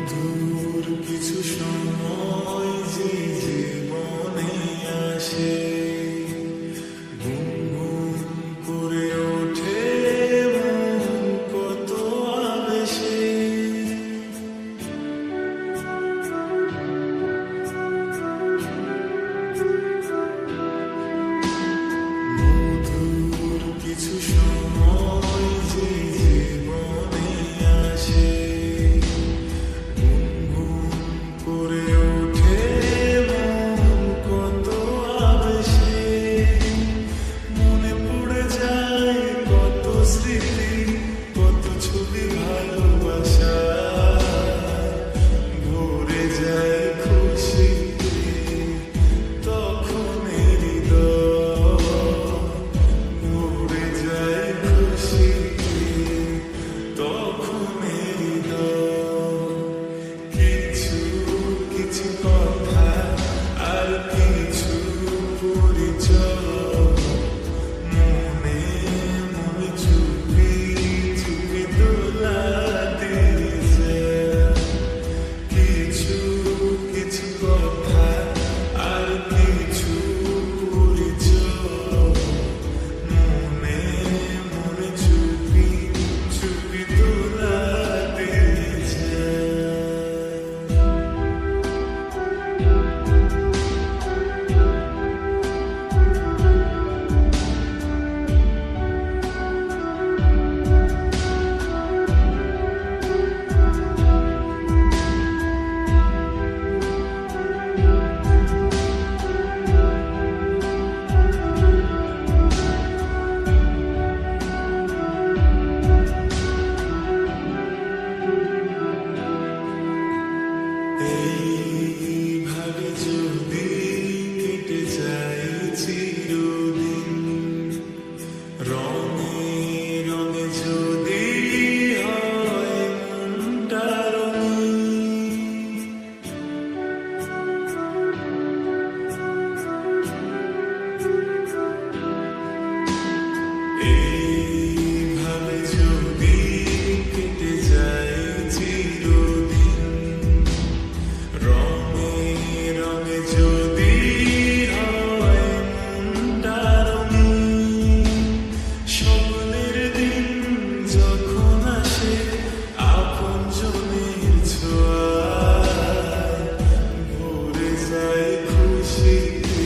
মধুর কিছু সময় যে জীবনে আসে, গুনগুন করে ওঠে মন কত আবেশে। মধুর কিছু সময় যে জীবনে আসে, করে ওঠে মন কত আবেশে। মনে পড়ে যায় কত স্মৃতি, কত ছবি ভালোবাসা, ভরে যায় খুশিতে তখন হৃদয়, ভরে যায় খুশিতে তখন হৃদয়। কিছু কিছু কথা আর কিছু পরিচয়, মনে মনে চুপি চুপি দোলাতে যায়। কিছু কিছু কথা আর কিছু পরিচয়, মনে মনে চুপি চুপি দোলাতে যায়। এইভাবে যদি কেটে যায় চিরদিন, রঙে রঙে যদি হয় মনটা রঙিন, এইভাবে যদি কেটে যায় চিরদিন, রঙে রঙে যদি হয় মনটা রঙিন। স্বপ্নের দিন যখন আসে আপনজনের ছোঁয়ায়, ভরে যায় খুশিতে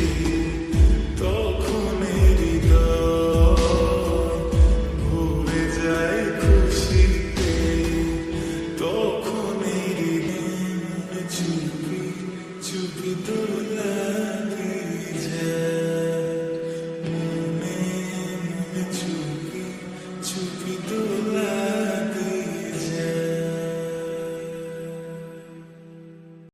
তখন হৃদয়, ভরে যায় খুশিতে তখন হৃদয়। চুপি চুপি দোলা